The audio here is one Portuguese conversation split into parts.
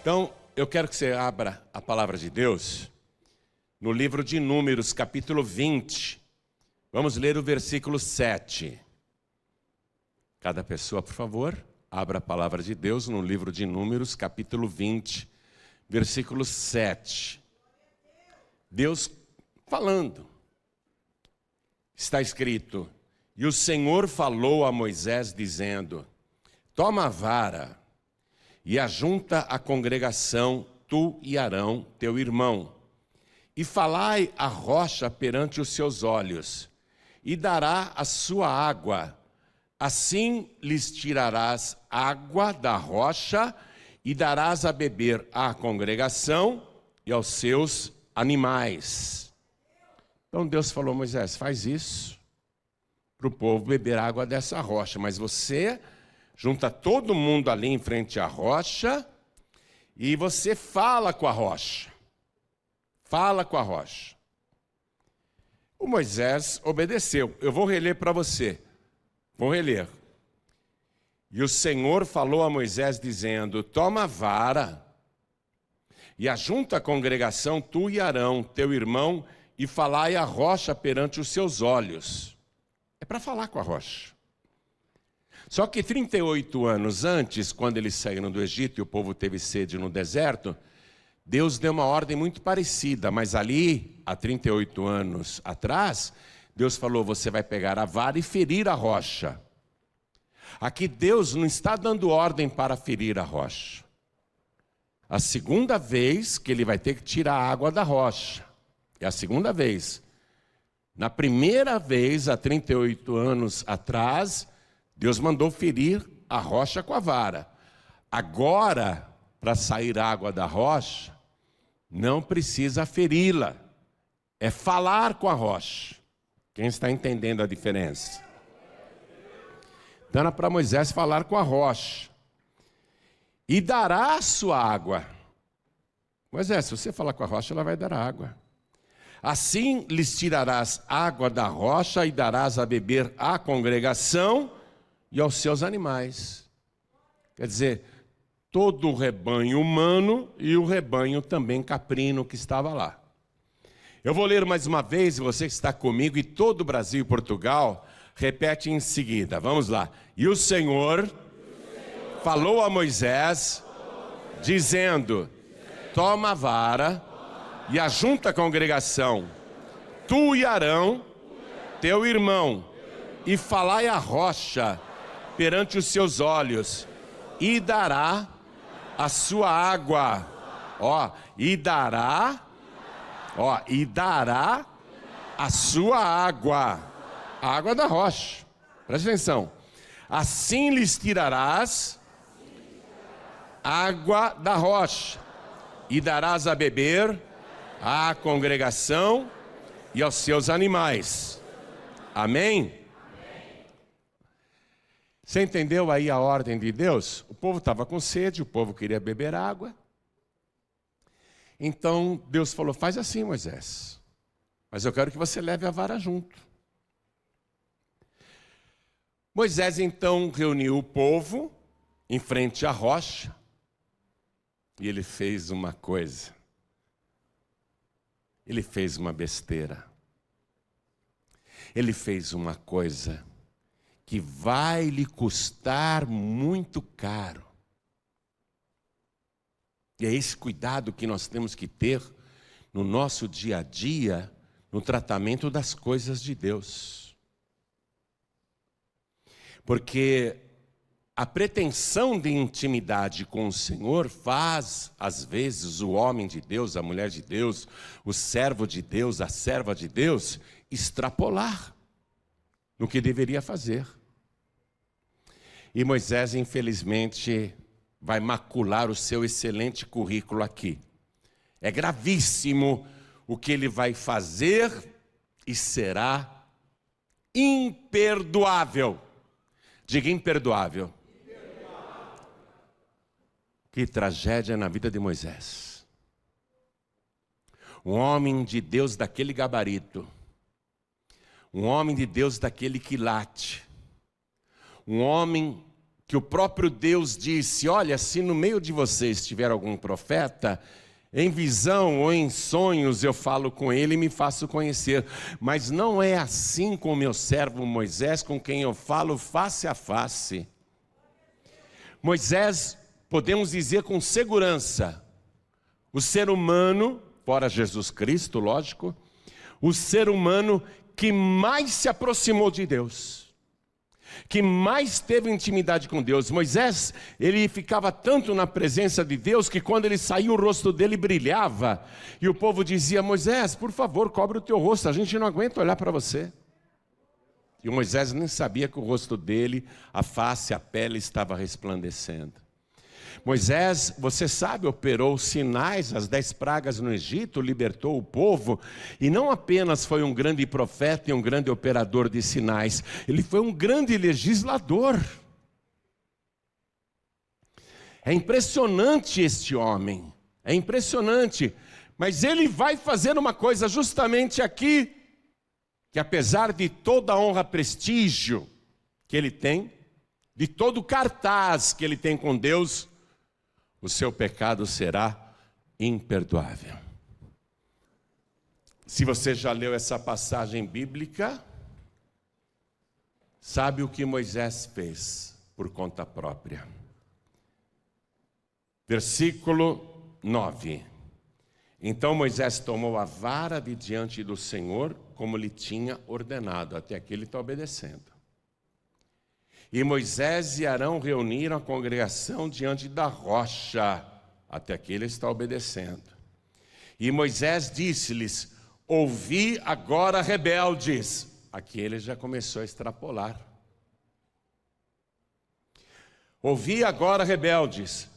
Então, eu quero que você abra a palavra de Deus no livro de Números, capítulo 20. Vamos ler o versículo 7. Cada pessoa, por favor, abra a palavra de Deus no livro de Números, capítulo 20, versículo 7. Deus falando. Está escrito: e o Senhor falou a Moisés, dizendo: toma a vara e ajunta a congregação, tu e Arão, teu irmão, e falai a rocha perante os seus olhos, e dará a sua água. Assim lhes tirarás água da rocha, e darás a beber à congregação e aos seus animais. Então Deus falou: Moisés, faz isso para o povo beber água dessa rocha, mas você junta todo mundo ali em frente à rocha e você fala com a rocha. Fala com a rocha. O Moisés obedeceu. Eu vou reler para você. Vou reler. E o Senhor falou a Moisés, dizendo: toma a vara e ajunta a congregação, tu e Arão, teu irmão, e falai a rocha perante os seus olhos. É para falar com a rocha. Só que 38 anos antes, quando eles saíram do Egito e o povo teve sede no deserto, Deus deu uma ordem muito parecida, mas ali, há 38 anos atrás, Deus falou: você vai pegar a vara e ferir a rocha. Aqui Deus não está dando ordem para ferir a rocha. A segunda vez que ele vai ter que tirar a água da rocha. É a segunda vez. Na primeira vez, há 38 anos atrás, Deus mandou ferir a rocha com a vara. Agora, para sair água da rocha, não precisa feri-la. É falar com a rocha. Quem está entendendo a diferença? Então era para Moisés falar com a rocha. E dará a sua água. Moisés, se você falar com a rocha, ela vai dar água. Assim lhes tirarás água da rocha e darás a beber à congregação e aos seus animais. Quer dizer, todo o rebanho humano e o rebanho também caprino que estava lá. Eu vou ler mais uma vez, você que está comigo, e todo o Brasil e Portugal, repete em seguida. Vamos lá. E o Senhor falou a Moisés, dizendo: toma a vara e ajunta a congregação, tu e Arão, teu irmão, e falai a rocha perante os seus olhos, e dará a sua água. E dará a sua água, a água da rocha. Presta atenção. Assim lhes tirarás água da rocha, e darás a beber à congregação e aos seus animais. Amém? Você entendeu aí a ordem de Deus? O povo estava com sede, o povo queria beber água. Então Deus falou: faz assim, Moisés, mas eu quero que você leve a vara junto. Moisés então reuniu o povo em frente à rocha, e ele fez uma coisa. Ele fez uma besteira. Ele fez uma coisa que vai lhe custar muito caro. E é esse cuidado que nós temos que ter no nosso dia a dia, no tratamento das coisas de Deus. Porque a pretensão de intimidade com o Senhor faz, às vezes, o homem de Deus, a mulher de Deus, o servo de Deus, a serva de Deus, extrapolar no que deveria fazer. E Moisés, infelizmente, vai macular o seu excelente currículo aqui. É gravíssimo o que ele vai fazer e será imperdoável. Diga imperdoável. Que tragédia na vida de Moisés. Um homem de Deus daquele gabarito. Um homem de Deus daquele quilate. Um homem que o próprio Deus disse: olha, se no meio de vocês tiver algum profeta, em visão ou em sonhos eu falo com ele e me faço conhecer. Mas não é assim com o meu servo Moisés, com quem eu falo face a face. Moisés, podemos dizer com segurança, o ser humano, fora Jesus Cristo, lógico, o ser humano que mais se aproximou de Deus, que mais teve intimidade com Deus. Moisés, ele ficava tanto na presença de Deus, que quando ele saía o rosto dele brilhava, e o povo dizia: Moisés, por favor, cobre o teu rosto, a gente não aguenta olhar para você. E o Moisés nem sabia que o rosto dele, a face, a pele estava resplandecendo. Moisés, você sabe, operou sinais, as 10 pragas no Egito, libertou o povo, e não apenas foi um grande profeta e um grande operador de sinais, ele foi um grande legislador. É impressionante este homem, é impressionante, mas ele vai fazer uma coisa justamente aqui, que apesar de toda a honra, prestígio que ele tem, de todo o cartaz que ele tem com Deus, o seu pecado será imperdoável. Se você já leu essa passagem bíblica, sabe o que Moisés fez por conta própria. Versículo 9. Então Moisés tomou a vara de diante do Senhor, como lhe tinha ordenado. Até aqui ele está obedecendo. E Moisés e Arão reuniram a congregação diante da rocha. Até aqui ele está obedecendo. E Moisés disse-lhes: ouvi agora, rebeldes. Aqui ele já começou a extrapolar. Ouvi agora, rebeldes.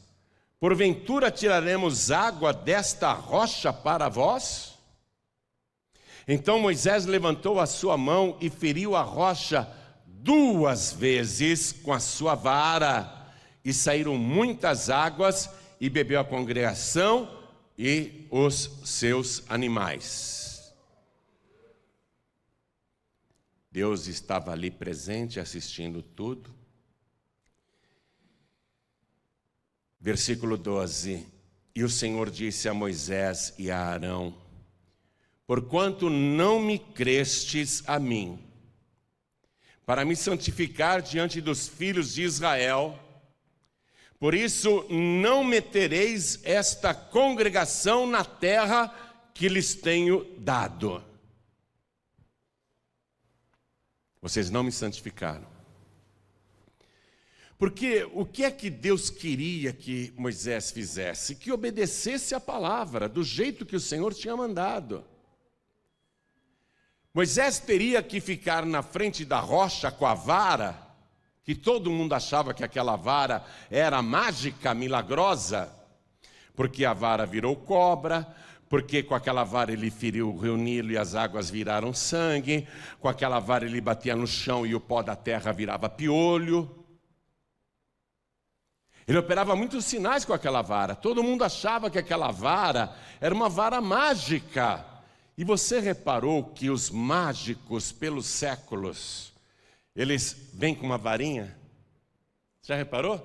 Porventura tiraremos água desta rocha para vós? Então Moisés levantou a sua mão e feriu a rocha 2 vezes com a sua vara, e saíram muitas águas, e bebeu a congregação e os seus animais. Deus estava ali presente, assistindo tudo. Versículo 12. E o Senhor disse a Moisés e a Arão: porquanto não me crestes a mim, para me santificar diante dos filhos de Israel, por isso não metereis esta congregação na terra que lhes tenho dado. Vocês não me santificaram. Porque o que é que Deus queria que Moisés fizesse? Que obedecesse a palavra, do jeito que o Senhor tinha mandado. Moisés teria que ficar na frente da rocha com a vara, que todo mundo achava que aquela vara era mágica, milagrosa, porque a vara virou cobra, porque com aquela vara ele feriu o rio Nilo e as águas viraram sangue, com aquela vara ele batia no chão e o pó da terra virava piolho. Ele operava muitos sinais com aquela vara, todo mundo achava que aquela vara era uma vara mágica. E você reparou que os mágicos, pelos séculos, eles vêm com uma varinha? Já reparou?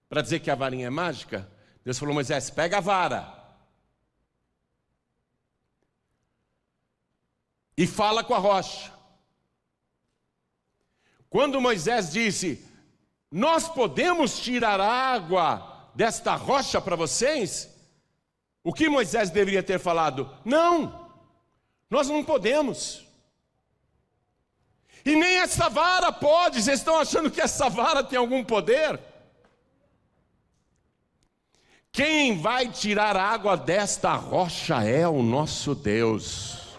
Para dizer que a varinha é mágica, Deus falou: Moisés, pega a vara e fala com a rocha. Quando Moisés disse: nós podemos tirar a água desta rocha para vocês? O que Moisés deveria ter falado? Não, nós não podemos. E nem essa vara pode. Vocês estão achando que essa vara tem algum poder? Quem vai tirar a água desta rocha é o nosso Deus.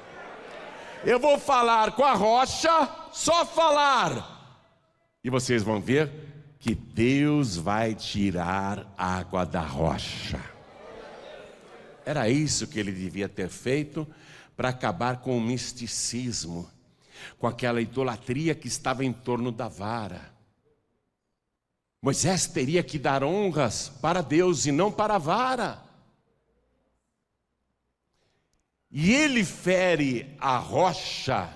Eu vou falar com a rocha, só falar, e vocês vão ver que Deus vai tirar a água da rocha. Era isso que ele devia ter feito para acabar com o misticismo, com aquela idolatria que estava em torno da vara. Moisés teria que dar honras para Deus e não para a vara. E ele fere a rocha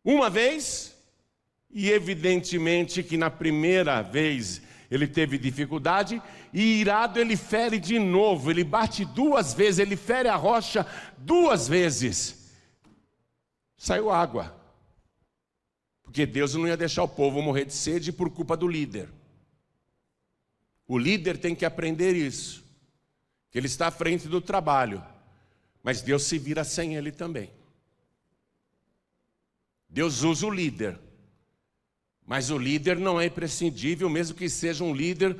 uma vez E evidentemente que na primeira vez ele teve dificuldade, e irado ele fere de novo, ele bate 2 vezes, ele fere a rocha 2 vezes. Saiu água. Porque Deus não ia deixar o povo morrer de sede por culpa do líder. O líder tem que aprender isso, que ele está à frente do trabalho, mas Deus se vira sem ele também. Deus usa o líder, mas o líder não é imprescindível, mesmo que seja um líder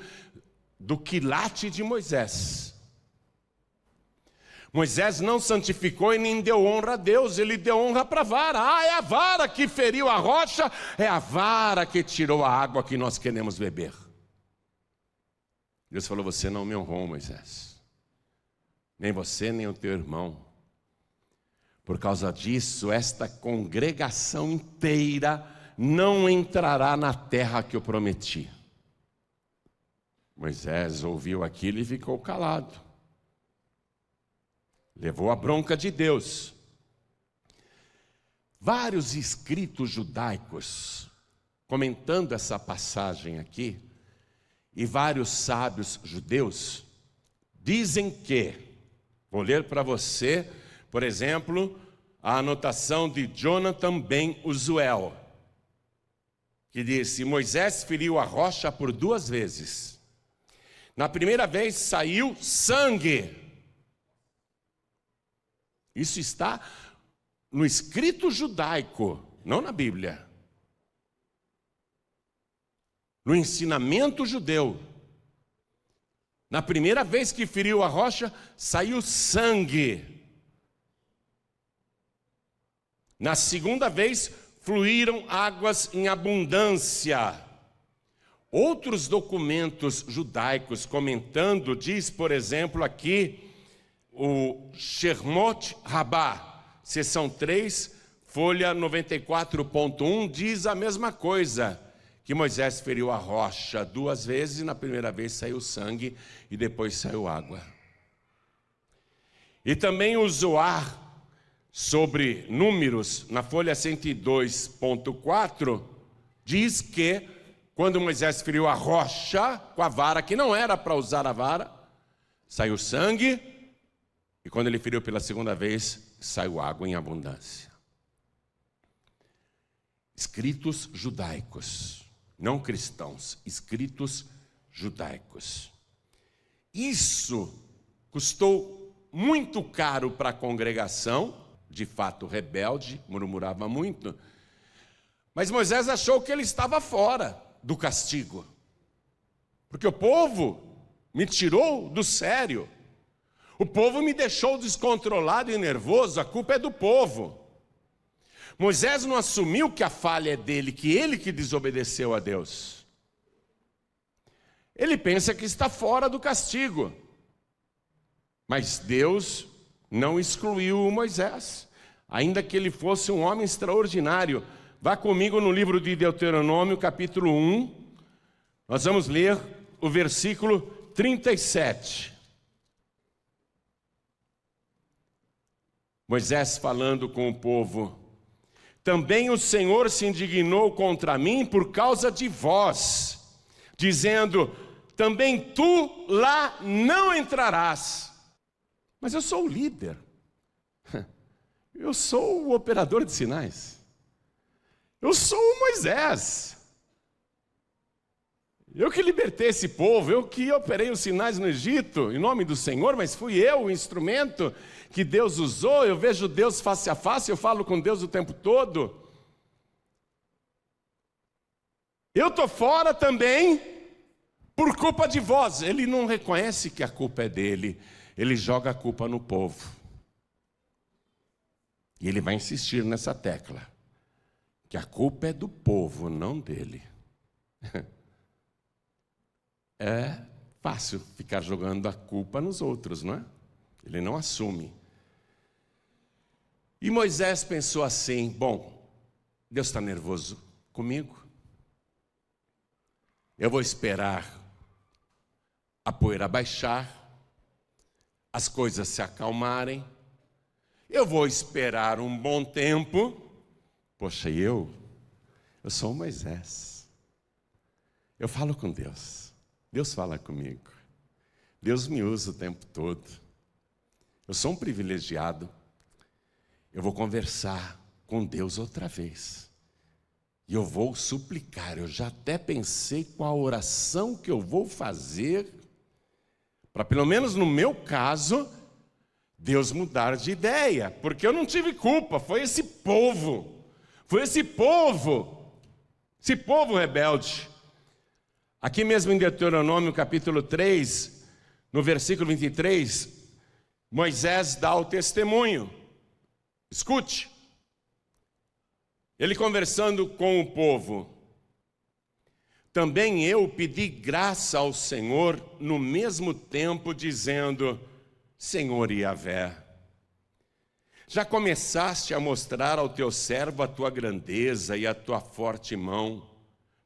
do quilate de Moisés. Moisés não santificou e nem deu honra a Deus, ele deu honra para a vara. É a vara que feriu a rocha, é a vara que tirou a água que nós queremos beber. Deus falou: você não me honrou, Moisés, nem você, nem o teu irmão. Por causa disso, esta congregação inteira não entrará na terra que eu prometi. Moisés ouviu aquilo e ficou calado. Levou a bronca de Deus. Vários escritos judaicos, comentando essa passagem aqui, e vários sábios judeus, dizem que, vou ler para você, por exemplo, a anotação de Jonathan Ben Uziel, que disse: Moisés feriu a rocha por 2 vezes. Na primeira vez saiu sangue. Isso está no escrito judaico, não na Bíblia. No ensinamento judeu. Na primeira vez que feriu a rocha, saiu sangue. Na segunda vez, fluíram águas em abundância. Outros documentos judaicos comentando, diz, por exemplo, aqui, o Shemot Rabbah, seção 3, folha 94.1, diz a mesma coisa, que Moisés feriu a rocha 2 vezes, e na primeira vez saiu sangue, e depois saiu água. E também o Zoar, sobre números, na folha 102.4, diz que quando Moisés feriu a rocha com a vara, que não era para usar a vara, saiu sangue, e quando ele feriu pela segunda vez, saiu água em abundância. Escritos judaicos, não cristãos, escritos judaicos. Isso custou muito caro para a congregação, de fato rebelde, murmurava muito, mas Moisés achou que ele estava fora do castigo, porque o povo me tirou do sério, o povo me deixou descontrolado e nervoso, a culpa é do povo. Moisés não assumiu que a falha é dele, que ele que desobedeceu a Deus. Ele pensa que está fora do castigo, mas Deus não excluiu Moisés, ainda que ele fosse um homem extraordinário. Vá comigo no livro de Deuteronômio, capítulo 1, nós vamos ler o versículo 37. Moisés falando com o povo: também o Senhor se indignou contra mim por causa de vós, dizendo: também tu lá não entrarás. Mas eu sou o líder, eu sou o operador de sinais, eu sou o Moisés, eu que libertei esse povo, eu que operei os sinais no Egito, em nome do Senhor, mas fui eu o instrumento que Deus usou. Eu vejo Deus face a face, eu falo com Deus o tempo todo. Eu estou fora também por culpa de vós. Ele não reconhece que a culpa é dele, ele joga a culpa no povo. E ele vai insistir nessa tecla, que a culpa é do povo, não dele. É fácil ficar jogando a culpa nos outros, não é? Ele não assume. E Moisés pensou assim: bom, Deus está nervoso comigo, eu vou esperar a poeira baixar, as coisas se acalmarem, eu vou esperar um bom tempo. Poxa, Eu sou Moisés. Eu falo com Deus. Deus fala comigo. Deus me usa o tempo todo. Eu sou um privilegiado. Eu vou conversar com Deus outra vez. E eu vou suplicar. Eu já até pensei qual a oração que eu vou fazer, para pelo menos no meu caso, Deus mudar de ideia. Porque eu não tive culpa, foi esse povo. Foi esse povo rebelde. Aqui mesmo em Deuteronômio capítulo 3, no versículo 23, Moisés dá o testemunho. Escute. Ele conversando com o povo. Também eu pedi graça ao Senhor no mesmo tempo, dizendo: Senhor Yahvé, já começaste a mostrar ao teu servo a tua grandeza e a tua forte mão,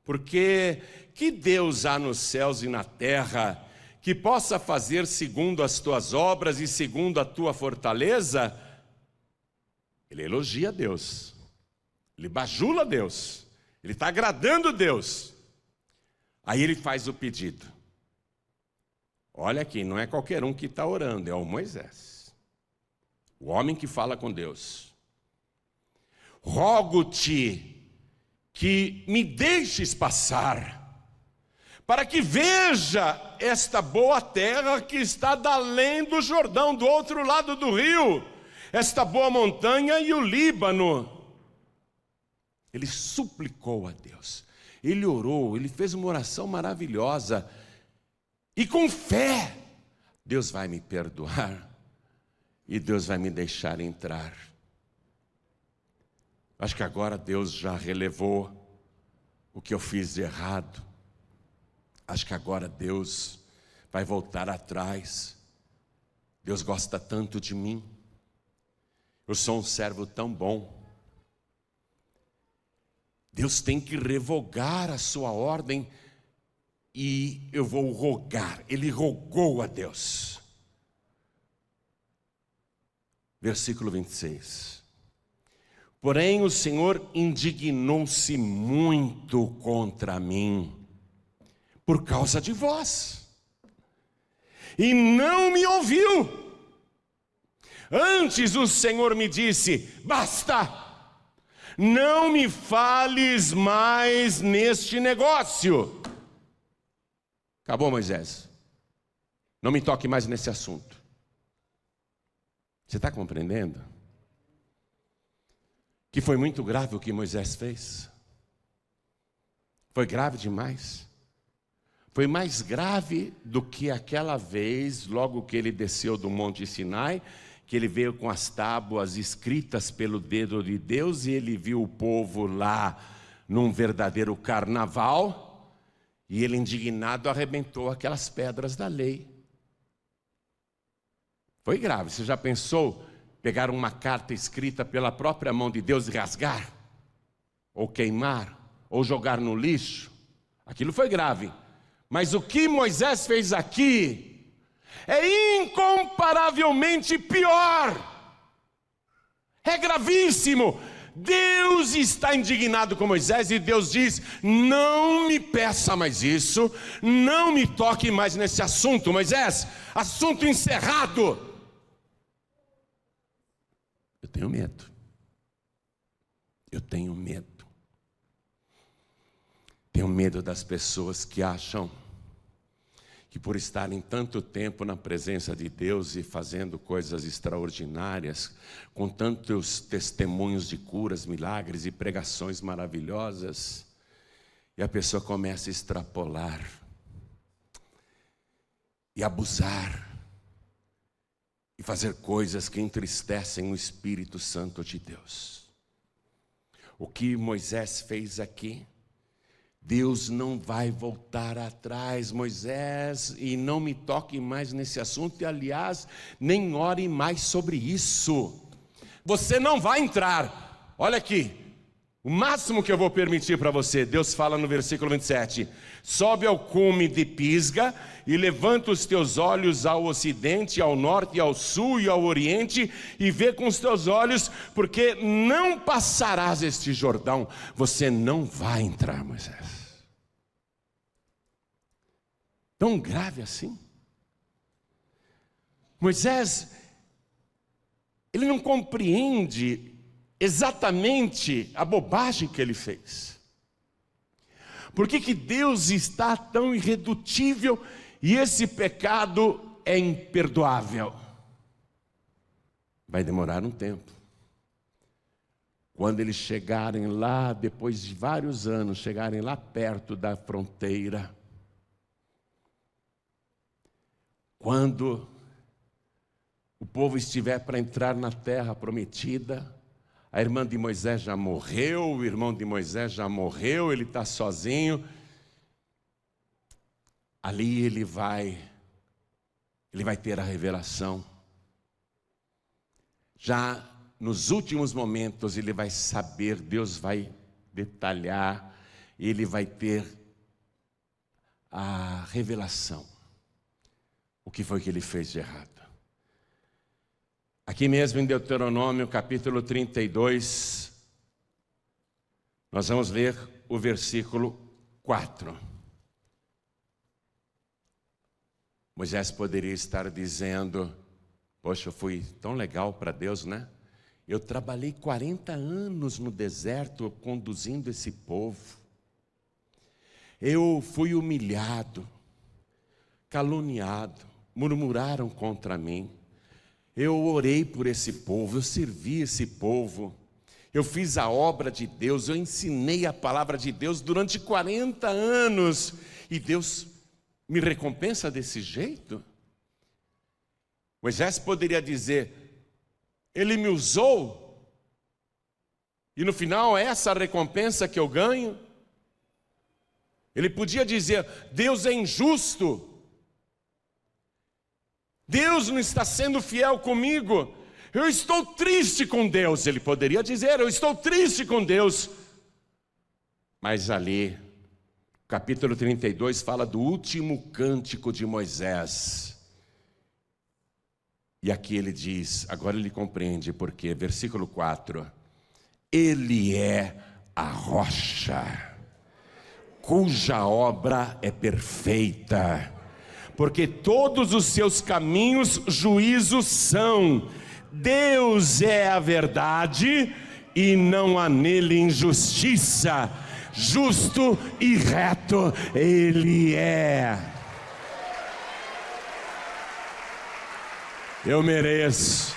porque que Deus há nos céus e na terra que possa fazer segundo as tuas obras e segundo a tua fortaleza? Ele elogia Deus, ele bajula Deus, ele está agradando Deus. Aí ele faz o pedido. Olha aqui, não é qualquer um que está orando, é o Moisés, o homem que fala com Deus. Rogo-te que me deixes passar, para que veja esta boa terra que está além do Jordão, do outro lado do rio, esta boa montanha e o Líbano. Ele suplicou a Deus, ele orou, ele fez uma oração maravilhosa, e com fé, Deus vai me perdoar, e Deus vai me deixar entrar. Acho que agora Deus já relevou o que eu fiz de errado. Acho que agora Deus vai voltar atrás. Deus gosta tanto de mim. Eu sou um servo tão bom. Deus tem que revogar a sua ordem e eu vou rogar. Ele rogou a Deus. Versículo 26. Porém o Senhor indignou-se muito contra mim, por causa de vós, e não me ouviu. Antes o Senhor me disse: basta, não me fales mais neste negócio. Acabou, Moisés, não me toque mais nesse assunto. Você está compreendendo? Que foi muito grave o que Moisés fez. Foi grave demais. Foi mais grave do que aquela vez, logo que ele desceu do Monte Sinai, que ele veio com as tábuas escritas pelo dedo de Deus, e ele viu o povo lá num verdadeiro carnaval, e ele, indignado, arrebentou aquelas pedras da lei. Foi grave. Você já pensou pegar uma carta escrita pela própria mão de Deus e rasgar? Ou queimar? Ou jogar no lixo? Aquilo foi grave. Mas o que Moisés fez aqui é incomparavelmente pior. É gravíssimo. Deus está indignado com Moisés e Deus diz: não me peça mais isso, não me toque mais nesse assunto, Moisés, assunto encerrado. Eu tenho medo. Eu tenho medo. Tenho medo das pessoas que acham que por estarem tanto tempo na presença de Deus e fazendo coisas extraordinárias, com tantos testemunhos de curas, milagres e pregações maravilhosas, e a pessoa começa a extrapolar e abusar e fazer coisas que entristecem o Espírito Santo de Deus. O que Moisés fez aqui, Deus não vai voltar atrás, Moisés, e não me toque mais nesse assunto, e aliás, nem ore mais sobre isso. Você não vai entrar. Olha aqui, O máximo que eu vou permitir para você, Deus fala no versículo 27, sobe ao cume de Pisga e levanta os teus olhos ao ocidente, ao norte, ao sul e ao oriente e vê com os teus olhos, porque não passarás este Jordão, você não vai entrar, Moisés. Tão grave assim? Moisés, ele não compreende exatamente a bobagem que ele fez. Por que Deus está tão irredutível e esse pecado é imperdoável? Vai demorar um tempo. Quando eles chegarem lá, depois de vários anos, chegarem lá perto da fronteira, quando o povo estiver para entrar na terra prometida, a irmã de Moisés já morreu, o irmão de Moisés já morreu, ele está sozinho. Ali ele vai ter a revelação. Já nos últimos momentos ele vai saber, Deus vai detalhar, ele vai ter a revelação. O que foi que ele fez de errado? Aqui mesmo em Deuteronômio, capítulo 32, nós vamos ler o versículo 4. Moisés poderia estar dizendo, poxa, eu fui tão legal para Deus, né? Eu trabalhei 40 anos no deserto conduzindo esse povo. Eu fui humilhado, caluniado, murmuraram contra mim. Eu orei por esse povo, eu servi esse povo, eu fiz a obra de Deus, eu ensinei a palavra de Deus durante 40 anos, e Deus me recompensa desse jeito? Moisés poderia dizer, ele me usou, e no final é essa a recompensa que eu ganho? Ele podia dizer, Deus é injusto, Deus não está sendo fiel comigo, eu estou triste com Deus. Ele poderia dizer, eu estou triste com Deus. Mas ali, capítulo 32 fala do último cântico de Moisés. E aqui ele diz, agora ele compreende porque, versículo 4, ele é a rocha, cuja obra é perfeita, porque todos os seus caminhos juízos são. Deus é a verdade e não há nele injustiça. Justo e reto ele é. Eu mereço.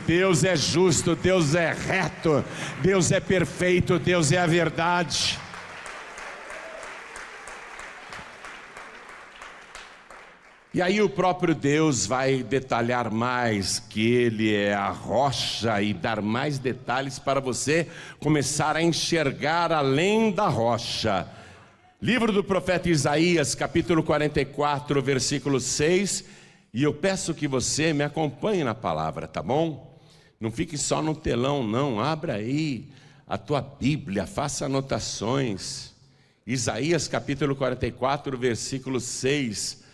Deus é justo, Deus é reto, Deus é perfeito, Deus é a verdade. E aí o próprio Deus vai detalhar mais que ele é a rocha e dar mais detalhes para você começar a enxergar além da rocha. Livro do profeta Isaías, capítulo 44, versículo 6. E eu peço que você me acompanhe na palavra, tá bom? Não fique só no telão, não. Abra aí a tua Bíblia, faça anotações. Isaías, capítulo 44, versículo 6.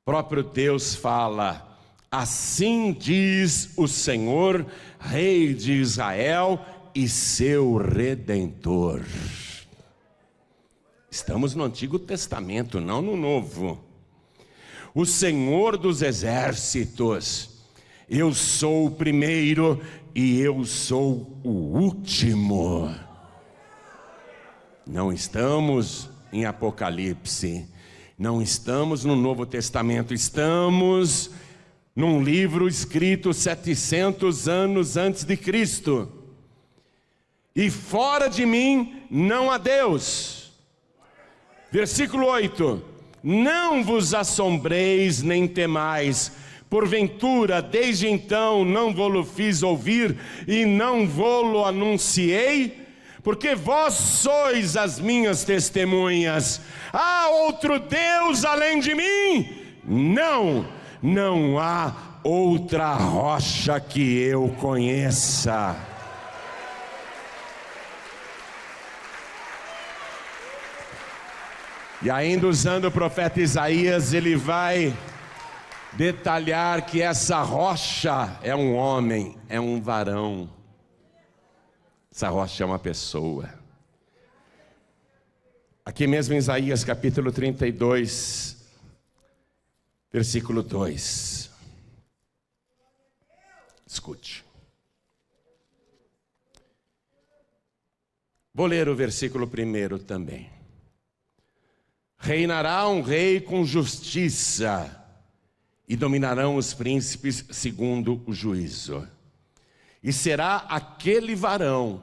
Próprio Deus fala, assim diz o Senhor, Rei de Israel e seu Redentor. Estamos no Antigo Testamento, não no Novo. O Senhor dos exércitos, eu sou o primeiro e eu sou o último. Não estamos em Apocalipse. Não estamos no Novo Testamento, estamos num livro escrito 700 anos antes de Cristo. E fora de mim não há Deus. Versículo 8. Não vos assombreis nem temais, porventura desde então não vou-lo fiz ouvir e não vou-lo anunciei? Porque vós sois as minhas testemunhas. Há outro Deus além de mim? Não há outra rocha que eu conheça. E ainda usando o profeta Isaías, ele vai detalhar que essa rocha é um homem, é um varão. Essa rocha é uma pessoa. Aqui mesmo em Isaías capítulo 32, versículo 2. Escute. Vou ler o versículo 1 também. Reinará um rei com justiça, e dominarão os príncipes segundo o juízo. E será aquele varão,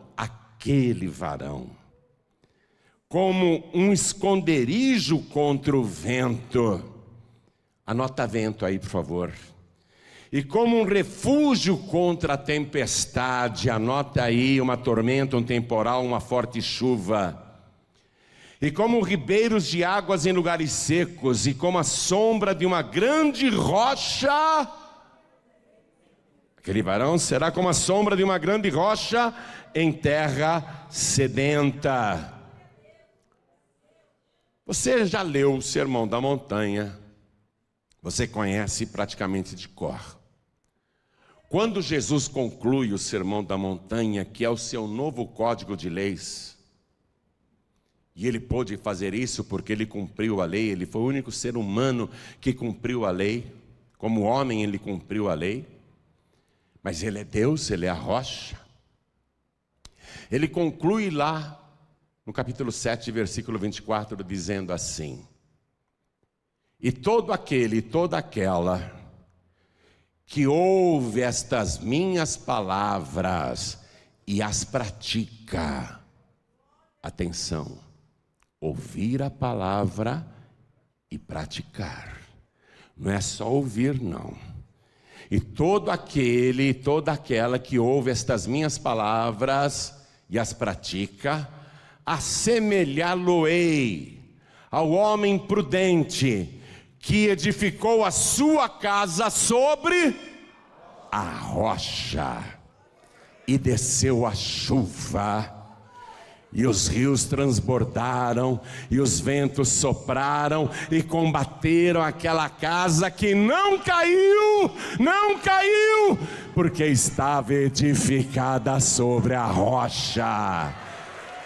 como um esconderijo contra o vento. Anota vento aí, por favor. E como um refúgio contra a tempestade. Anota aí uma tormenta, um temporal, uma forte chuva. E como ribeiros de águas em lugares secos, e como a sombra de uma grande rocha. Aquele varão será como a sombra de uma grande rocha em terra sedenta. Você já leu o Sermão da Montanha, você conhece praticamente de cor. Quando Jesus conclui o Sermão da Montanha, que é o seu novo código de leis, e ele pôde fazer isso porque ele cumpriu a lei, ele foi o único ser humano que cumpriu a lei, como homem ele cumpriu a lei, mas ele é Deus, ele é a rocha. Ele conclui lá, no capítulo 7, versículo 24, dizendo assim: e todo aquele e toda aquela que ouve estas minhas palavras e as pratica, atenção, ouvir a palavra e praticar, não é só ouvir não, e todo aquele e toda aquela que ouve estas minhas palavras e as pratica, assemelhá-lo-ei ao homem prudente, que edificou a sua casa sobre a rocha, e desceu a chuva, e os rios transbordaram, e os ventos sopraram, e combateram aquela casa que não caiu, porque estava edificada sobre a rocha.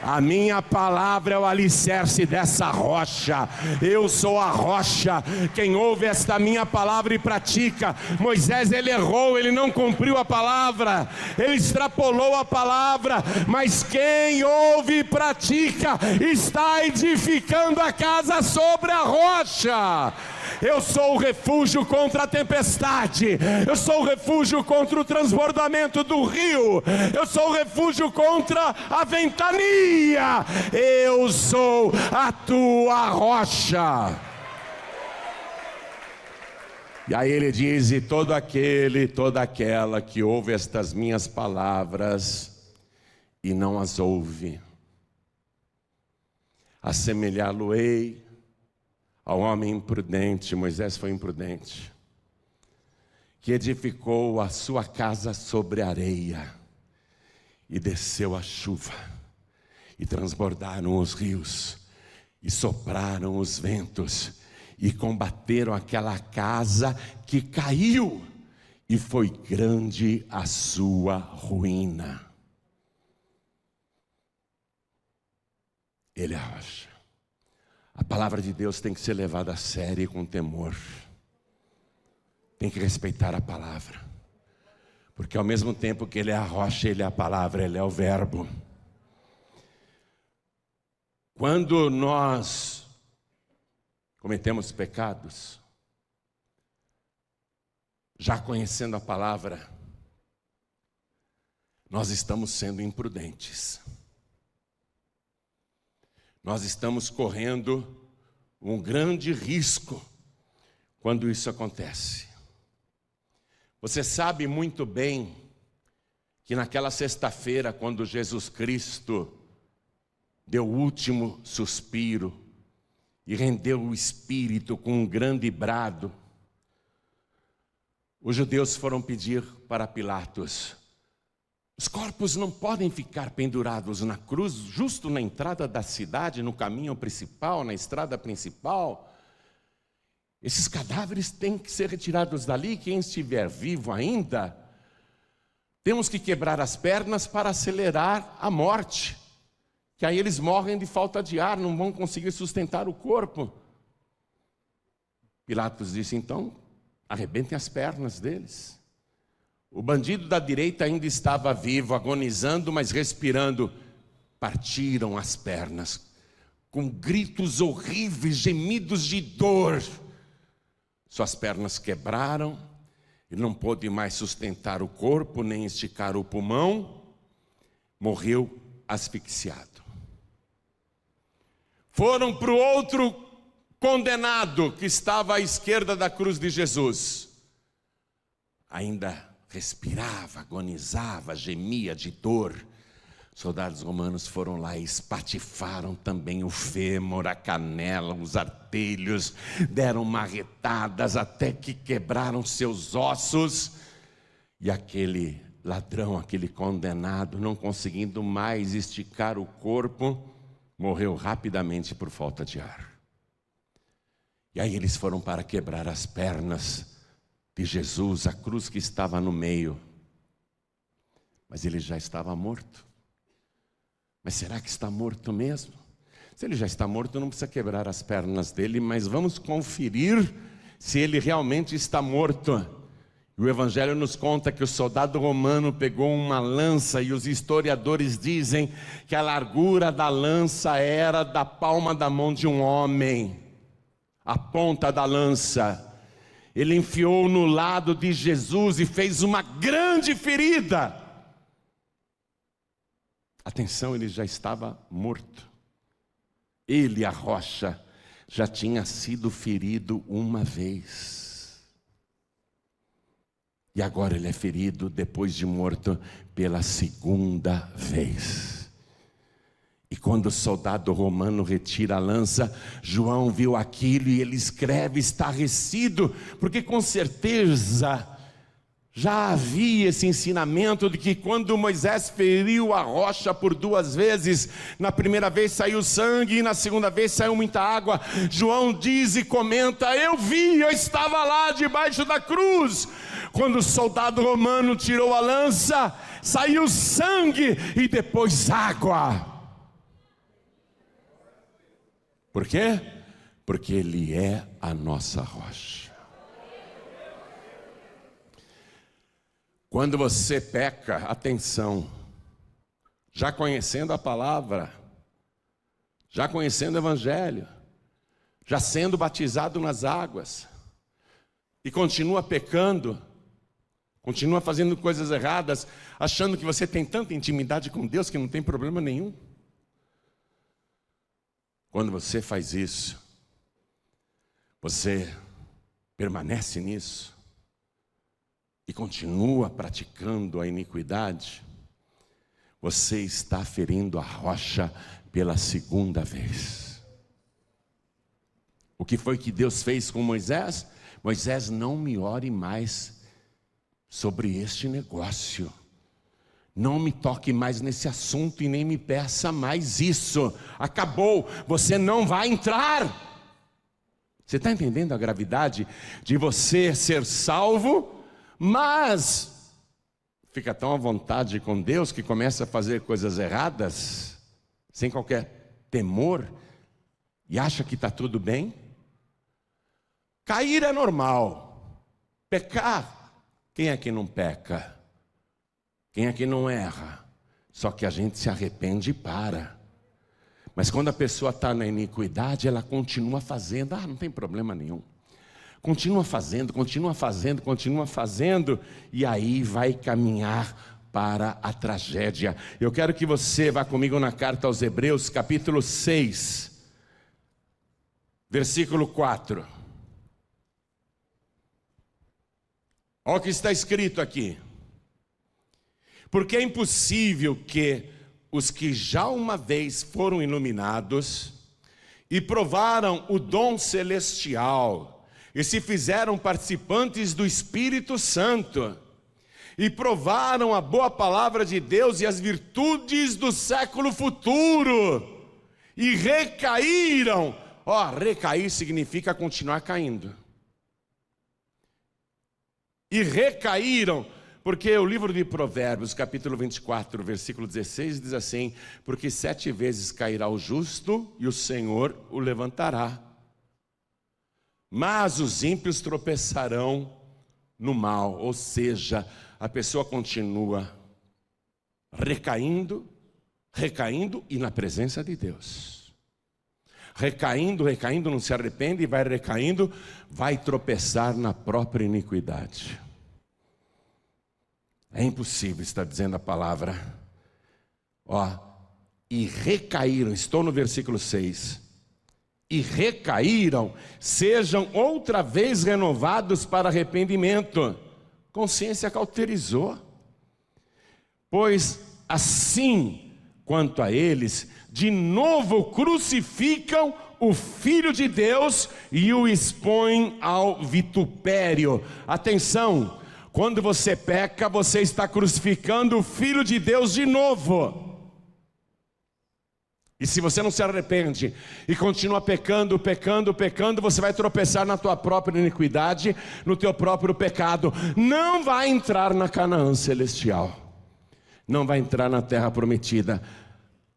A minha palavra é o alicerce dessa rocha. Eu sou a rocha. Quem ouve esta minha palavra e pratica. Moisés, ele errou, ele não cumpriu a palavra, ele extrapolou a palavra, mas quem ouve e pratica está edificando a casa sobre a rocha. Eu sou o refúgio contra a tempestade, eu sou o refúgio contra o transbordamento do rio, eu sou o refúgio contra a ventania, eu sou a tua rocha. E aí ele diz: e todo aquele e toda aquela que ouve estas minhas palavras e não as ouve, assemelhá-lo-ei ao homem imprudente. Moisés foi imprudente, que edificou a sua casa sobre a areia, e desceu a chuva, e transbordaram os rios, e sopraram os ventos, e combateram aquela casa que caiu, e foi grande a sua ruína. Ele é a rocha. A palavra de Deus tem que ser levada a sério e com temor. Tem que respeitar a palavra, porque ao mesmo tempo que ele é a rocha, ele é a palavra, ele é o verbo. Quando nós cometemos pecados, já conhecendo a palavra, nós estamos sendo imprudentes. Nós estamos correndo um grande risco quando isso acontece. Você sabe muito bem que naquela sexta-feira, quando Jesus Cristo deu o último suspiro e rendeu o Espírito com um grande brado, os judeus foram pedir para Pilatos: Os corpos não podem ficar pendurados na cruz, justo na entrada da cidade, no caminho principal, na estrada principal. Esses cadáveres têm que ser retirados dali. Quem estiver vivo ainda, temos que quebrar as pernas para acelerar a morte, que aí eles morrem de falta de ar, não vão conseguir sustentar o corpo. Pilatos disse, então, arrebentem as pernas deles. O bandido da direita ainda estava vivo, agonizando, mas respirando. Partiram as pernas, com gritos horríveis, gemidos de dor. Suas pernas quebraram, ele não pôde mais sustentar o corpo, nem esticar o pulmão, morreu asfixiado. Foram para o outro condenado, que estava à esquerda da cruz de Jesus. Ainda respirava, agonizava, gemia de dor. Soldados romanos foram lá e espatifaram também o fêmur, a canela, os artelhos, deram marretadas até que quebraram seus ossos. E aquele ladrão, aquele condenado, não conseguindo mais esticar o corpo, morreu rapidamente por falta de ar. E aí eles foram para quebrar as pernas de Jesus, a cruz que estava no meio. Mas ele já estava morto. Mas será que está morto mesmo? Se ele já está morto, não precisa quebrar as pernas dele, mas vamos conferir se ele realmente está morto. O Evangelho nos conta que o soldado romano pegou uma lança, e os historiadores dizem que a largura da lança era da palma da mão de um homem. A ponta da lança. Ele enfiou no lado de Jesus e fez uma grande ferida. Atenção, ele já estava morto. Ele, a rocha, já tinha sido ferido uma vez. E agora ele é ferido, depois de morto, pela segunda vez. E quando o soldado romano retira a lança, João viu aquilo e ele escreve estarrecido, porque com certeza já havia esse ensinamento de que quando Moisés feriu a rocha por 2 vezes, na primeira vez saiu sangue e na segunda vez saiu muita água. João diz e comenta, eu estava lá debaixo da cruz. Quando o soldado romano tirou a lança, saiu sangue e depois água. Por quê? Porque ele é a nossa rocha. Quando você peca, atenção, já conhecendo a palavra, já conhecendo o Evangelho, já sendo batizado nas águas, e continua pecando, continua fazendo coisas erradas, achando que você tem tanta intimidade com Deus que não tem problema nenhum. Quando você faz isso, você permanece nisso e continua praticando a iniquidade, você está ferindo a rocha pela segunda vez. O que foi que Deus fez com Moisés? Moisés, não me ore mais sobre este negócio. Não me toque mais nesse assunto e nem me peça mais isso. Acabou, você não vai entrar. Você está entendendo a gravidade de você ser salvo, mas fica tão à vontade com Deus que começa a fazer coisas erradas, sem qualquer temor, e acha que está tudo bem? Cair é normal. Pecar, quem é que não peca? Quem é que não erra? Só que a gente se arrepende e para. Mas quando a pessoa está na iniquidade, ela continua fazendo. Não tem problema nenhum. Continua fazendo, continua fazendo, continua fazendo. E aí vai caminhar para a tragédia. Eu quero que você vá comigo na carta aos Hebreus, capítulo 6, versículo 4. Olha o que está escrito aqui. Porque é impossível que os que já uma vez foram iluminados e provaram o dom celestial e se fizeram participantes do Espírito Santo e provaram a boa palavra de Deus e as virtudes do século futuro, e recaíram. Recair significa continuar caindo. E recaíram, porque o livro de Provérbios, capítulo 24, versículo 16, diz assim: porque 7 vezes cairá o justo, e o Senhor o levantará. Mas os ímpios tropeçarão no mal. Ou seja, a pessoa continua recaindo e na presença de Deus. Recaindo, não se arrepende e vai recaindo, vai tropeçar na própria iniquidade. É impossível, está dizendo a palavra. E recaíram, estou no versículo 6. E recaíram, sejam outra vez renovados para arrependimento. Consciência cauterizou. Pois assim, quanto a eles, de novo crucificam o Filho de Deus e o expõem ao vitupério. Atenção, quando você peca, você está crucificando o Filho de Deus de novo. E se você não se arrepende e continua pecando, você vai tropeçar na tua própria iniquidade, no teu próprio pecado. Não vai entrar na Canaã celestial, não vai entrar na terra prometida.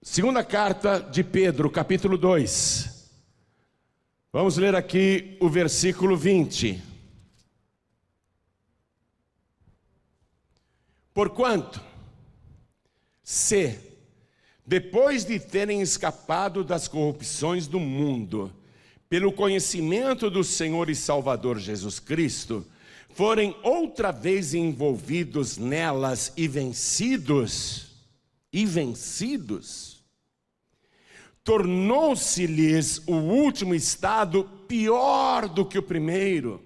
Segunda carta de Pedro, capítulo 2. Vamos ler aqui o versículo 20. Porquanto, se depois de terem escapado das corrupções do mundo, pelo conhecimento do Senhor e Salvador Jesus Cristo, forem outra vez envolvidos nelas e vencidos, tornou-se-lhes o último estado pior do que o primeiro.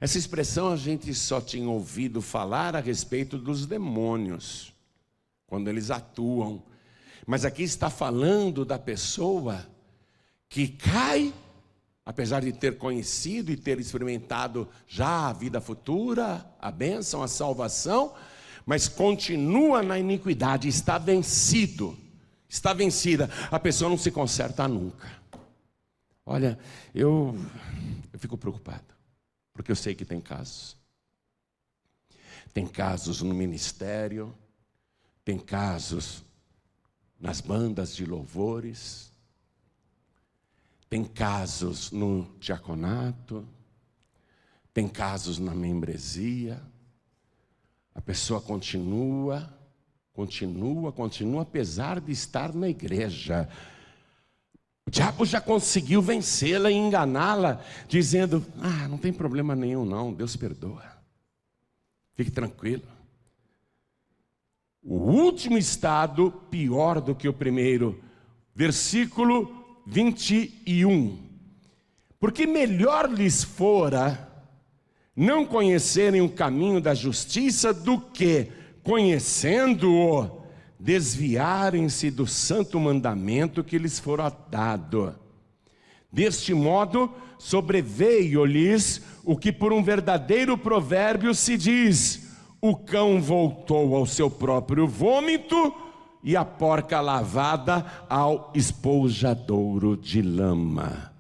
Essa expressão a gente só tinha ouvido falar a respeito dos demônios, quando eles atuam. Mas aqui está falando da pessoa que cai, apesar de ter conhecido e ter experimentado já a vida futura, a bênção, a salvação, mas continua na iniquidade, está vencido, está vencida. A pessoa não se conserta nunca. Olha, eu fico preocupado, porque eu sei que tem casos. Tem casos no ministério, tem casos nas bandas de louvores, tem casos no diaconato, tem casos na membresia. A pessoa continua, apesar de estar na igreja. O diabo já conseguiu vencê-la e enganá-la, dizendo: não tem problema nenhum não, Deus perdoa, fique tranquilo. O último estado pior do que o primeiro. Versículo 21. Porque melhor lhes fora não conhecerem o caminho da justiça do que, conhecendo-o, desviarem-se do santo mandamento que lhes fora dado. Deste modo, sobreveio-lhes o que por um verdadeiro provérbio se diz: o cão voltou ao seu próprio vômito, e a porca lavada ao espojadouro de lama.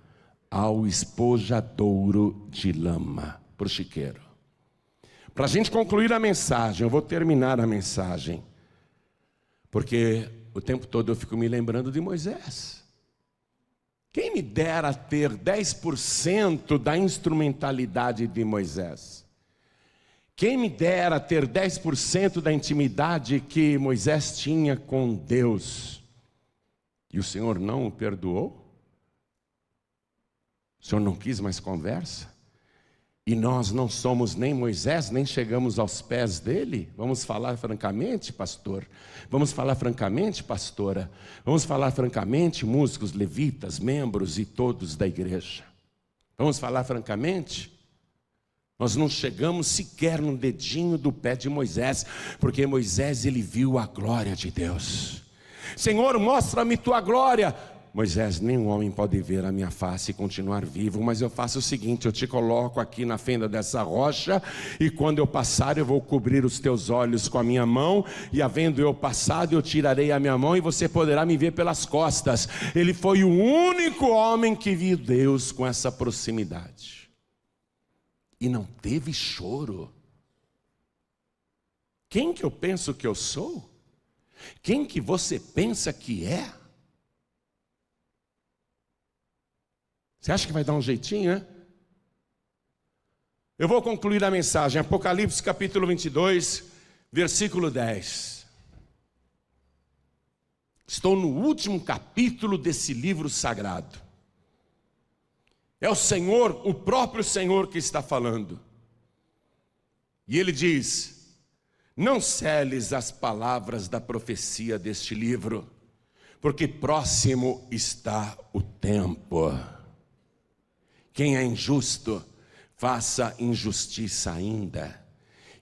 Ao espojadouro de lama, para o chiqueiro. Para a gente concluir a mensagem, eu vou terminar a mensagem, porque o tempo todo eu fico me lembrando de Moisés. Quem me dera ter 10% da instrumentalidade de Moisés? Quem me dera ter 10% da intimidade que Moisés tinha com Deus? E o Senhor não o perdoou? O Senhor não quis mais conversa? E nós não somos nem Moisés, nem chegamos aos pés dele? Vamos falar francamente, pastor? Vamos falar francamente, pastora? Vamos falar francamente, músicos, levitas, membros e todos da igreja? Vamos falar francamente? Nós não chegamos sequer no dedinho do pé de Moisés, porque Moisés, ele viu a glória de Deus. Senhor, mostra-me tua glória. Moisés, nenhum homem pode ver a minha face e continuar vivo, mas eu faço o seguinte, eu te coloco aqui na fenda dessa rocha, e quando eu passar eu vou cobrir os teus olhos com a minha mão, e havendo eu passado eu tirarei a minha mão e você poderá me ver pelas costas. Ele foi o único homem que viu Deus com essa proximidade, e não teve choro. Quem que eu penso que eu sou? Quem que você pensa que é? Você acha que vai dar um jeitinho, né? Eu vou concluir a mensagem. Apocalipse capítulo 22, versículo 10. Estou no último capítulo desse livro sagrado. É o Senhor, o próprio Senhor que está falando. E ele diz: não celes as palavras da profecia deste livro, porque próximo está o tempo. Quem é injusto, faça injustiça ainda.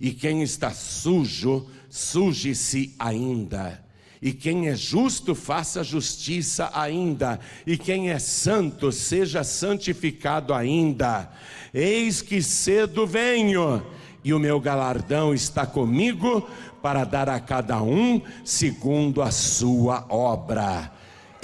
E quem está sujo, suje-se ainda. E quem é justo, faça justiça ainda. E quem é santo, seja santificado ainda. Eis que cedo venho, e o meu galardão está comigo, para dar a cada um segundo a sua obra.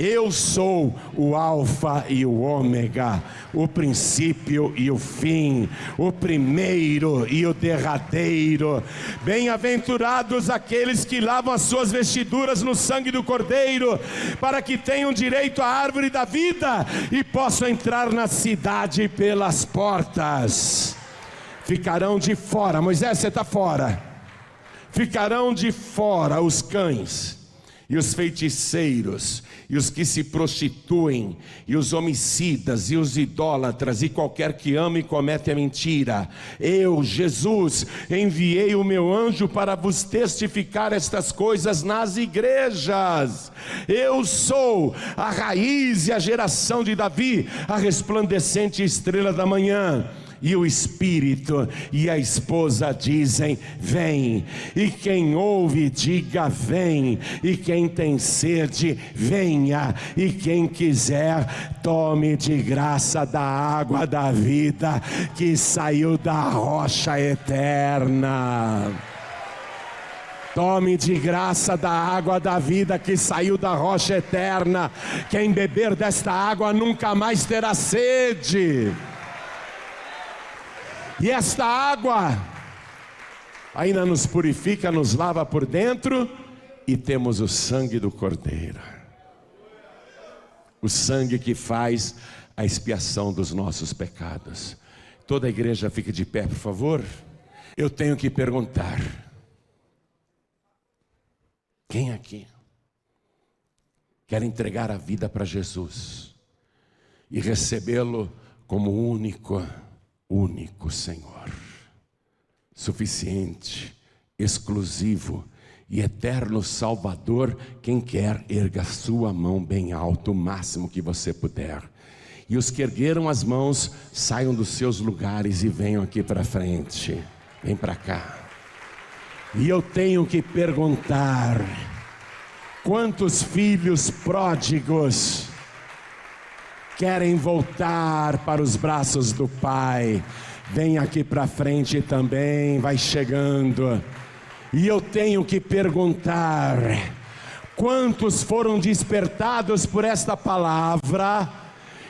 Eu sou o alfa e o ômega, o princípio e o fim, o primeiro e o derradeiro. Bem-aventurados aqueles que lavam as suas vestiduras no sangue do Cordeiro, para que tenham direito à árvore da vida e possam entrar na cidade pelas portas. Ficarão de fora, Moisés, você está fora. Ficarão de fora os cães, e os feiticeiros, e os que se prostituem, e os homicidas, e os idólatras, e qualquer que ama e comete a mentira. Eu, Jesus, enviei o meu anjo para vos testificar estas coisas nas igrejas. Eu sou a raiz e a geração de Davi, a resplandecente estrela da manhã. E o Espírito e a esposa dizem: vem. E quem ouve, diga: vem. E quem tem sede, venha. E quem quiser, tome de graça da água da vida, que saiu da rocha eterna. Tome de graça da água da vida que saiu da rocha eterna. Quem beber desta água nunca mais terá sede. E esta água ainda nos purifica, nos lava por dentro, e temos o sangue do Cordeiro. O sangue que faz a expiação dos nossos pecados. Toda a igreja fique de pé, por favor. Eu tenho que perguntar: quem aqui quer entregar a vida para Jesus e recebê-lo como único Senhor, suficiente, exclusivo e eterno Salvador? Quem quer, erga sua mão bem alto, o máximo que você puder. E os que ergueram as mãos, saiam dos seus lugares e venham aqui para frente. Vem para cá. E eu tenho que perguntar: quantos filhos pródigos querem voltar para os braços do Pai? Vem aqui para frente também, vai chegando. E eu tenho que perguntar: quantos foram despertados por esta palavra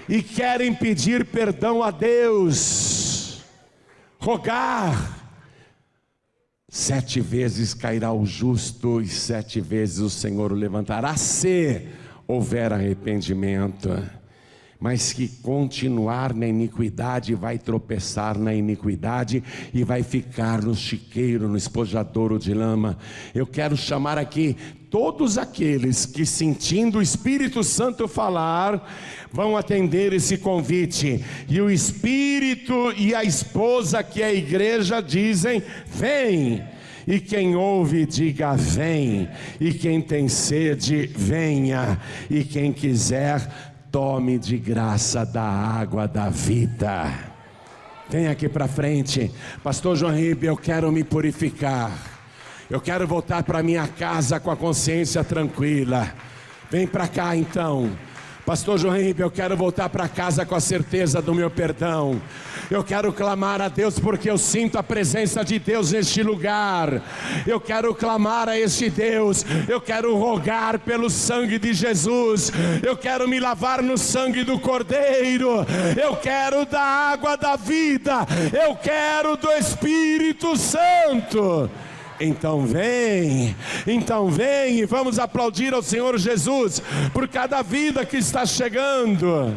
e querem pedir perdão a Deus, rogar? 7 vezes cairá o justo, e 7 vezes o Senhor o levantará, se houver arrependimento. Mas que continuar na iniquidade vai tropeçar na iniquidade e vai ficar no chiqueiro, no espojadouro de lama. Eu quero chamar aqui todos aqueles que, sentindo o Espírito Santo falar, vão atender esse convite. E o Espírito e a esposa, que é a igreja, dizem: vem. E quem ouve, diga: vem. E quem tem sede, venha. E quem quiser, tome de graça da água da vida. Vem aqui para frente. Pastor João Ribe, eu quero me purificar. Eu quero voltar para minha casa com a consciência tranquila. Vem para cá então. Pastor João Ribe, eu quero voltar para casa com a certeza do meu perdão. Eu quero clamar a Deus porque eu sinto a presença de Deus neste lugar. Eu quero clamar a este Deus. Eu quero rogar pelo sangue de Jesus. Eu quero me lavar no sangue do Cordeiro. Eu quero da água da vida. Eu quero do Espírito Santo. Então vem e vamos aplaudir ao Senhor Jesus por cada vida que está chegando.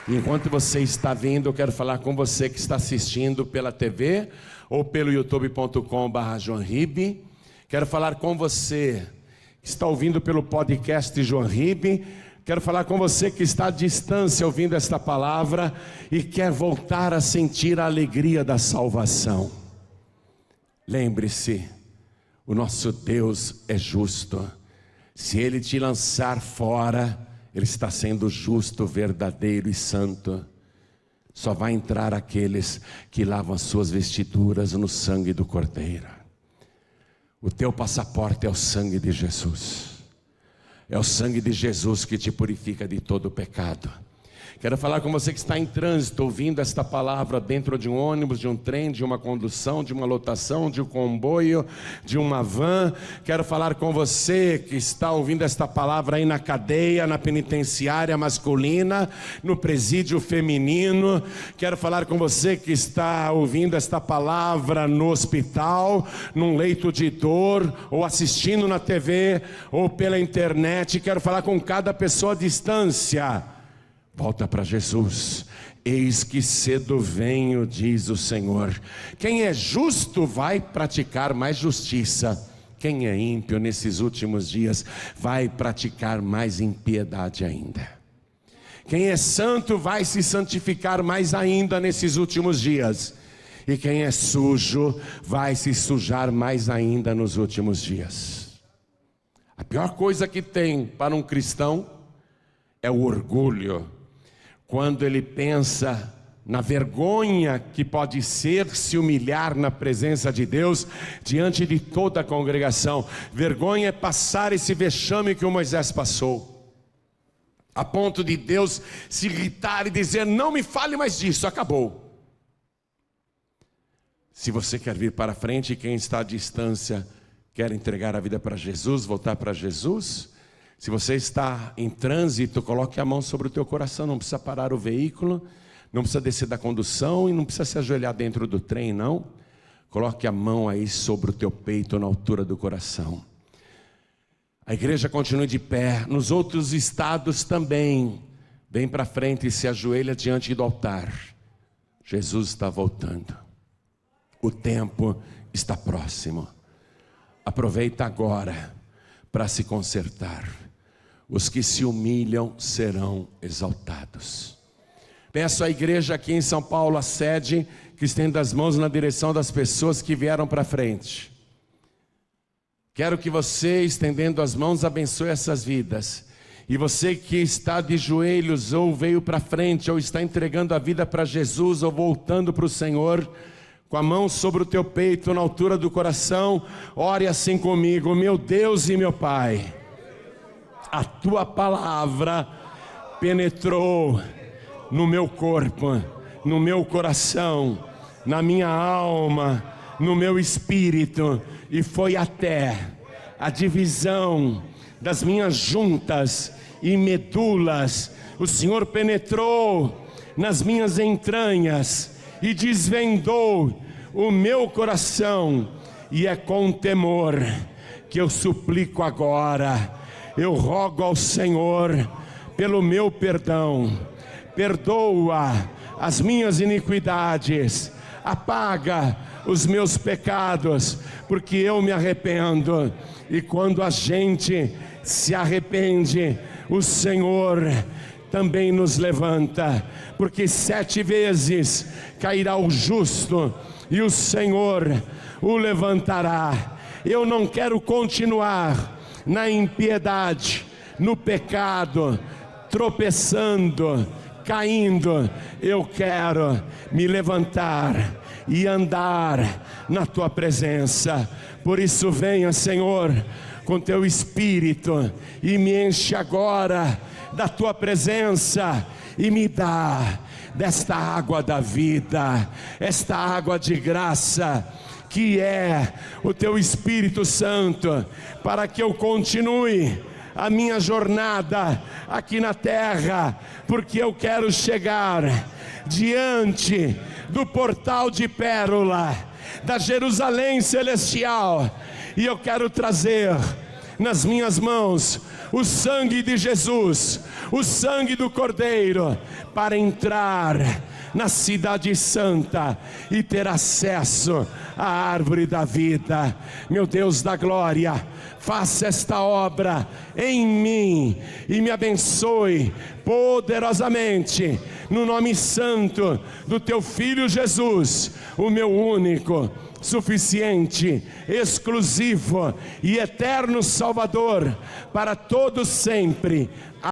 Enquanto você está vindo, eu quero falar com você que está assistindo pela TV ou pelo youtube.com/JoãoRibe. Quero falar com você que está ouvindo pelo podcast João Ribe. Quero falar com você que está à distância ouvindo esta palavra e quer voltar a sentir a alegria da salvação. Lembre-se, o nosso Deus é justo. Se Ele te lançar fora, Ele está sendo justo, verdadeiro e santo. Só vai entrar aqueles que lavam as suas vestiduras no sangue do Cordeiro. O teu passaporte é o sangue de Jesus. É o sangue de Jesus que te purifica de todo o pecado. Quero falar com você que está em trânsito, ouvindo esta palavra dentro de um ônibus, de um trem, de uma condução, de uma lotação, de um comboio, de uma van. Quero falar com você que está ouvindo esta palavra aí na cadeia, na penitenciária masculina, no presídio feminino. Quero falar com você que está ouvindo esta palavra no hospital, num leito de dor, ou assistindo na TV, ou pela internet. Quero falar com cada pessoa à distância. Volta para Jesus. Eis que cedo venho, diz o Senhor. Quem é justo vai praticar mais justiça. Quem é ímpio nesses últimos dias vai praticar mais impiedade ainda. Quem é santo vai se santificar mais ainda nesses últimos dias. E quem é sujo vai se sujar mais ainda nos últimos dias. A pior coisa que tem para um cristão é o orgulho. Quando ele pensa na vergonha que pode ser se humilhar na presença de Deus, diante de toda a congregação. Vergonha é passar esse vexame que o Moisés passou, a ponto de Deus se irritar e dizer: não me fale mais disso, acabou. Se você quer vir para frente, quem está à distância quer entregar a vida para Jesus, voltar para Jesus. Se você está em trânsito, coloque a mão sobre o teu coração. Não precisa parar o veículo, não precisa descer da condução e não precisa se ajoelhar dentro do trem, não. Coloque a mão aí sobre o teu peito, na altura do coração. A igreja continue de pé. Nos outros estados também. Vem para frente e se ajoelha diante do altar. Jesus está voltando. O tempo está próximo. Aproveita agora para se consertar. Os que se humilham serão exaltados. Peço à igreja aqui em São Paulo, a sede, que estenda as mãos na direção das pessoas que vieram para frente. Quero que você, estendendo as mãos, abençoe essas vidas. E você que está de joelhos, ou veio para frente, ou está entregando a vida para Jesus, ou voltando para o Senhor, com a mão sobre o teu peito, na altura do coração, ore assim comigo: meu Deus e meu Pai, a tua palavra penetrou no meu corpo, no meu coração, na minha alma, no meu espírito, e foi até a divisão das minhas juntas e medulas. O Senhor penetrou nas minhas entranhas e desvendou o meu coração, e é com temor que eu suplico agora. Eu rogo ao Senhor pelo meu perdão. Perdoa as minhas iniquidades, apaga os meus pecados, porque eu me arrependo. E quando a gente se arrepende, o Senhor também nos levanta, porque 7 vezes cairá o justo e o Senhor o levantará. Eu não quero continuar na impiedade, no pecado, tropeçando, caindo. Eu quero me levantar e andar na tua presença. Por isso venha, Senhor, com teu Espírito e me enche agora da tua presença e me dá desta água da vida, esta água de graça, que é o teu Espírito Santo, para que eu continue a minha jornada aqui na terra, porque eu quero chegar diante do portal de pérola da Jerusalém celestial, e eu quero trazer nas minhas mãos o sangue de Jesus, o sangue do Cordeiro, para entrar na cidade santa e ter acesso à árvore da vida. Meu Deus da glória, faça esta obra em mim e me abençoe poderosamente, no nome santo do teu Filho Jesus, o meu único, suficiente, exclusivo e eterno Salvador, para todos sempre.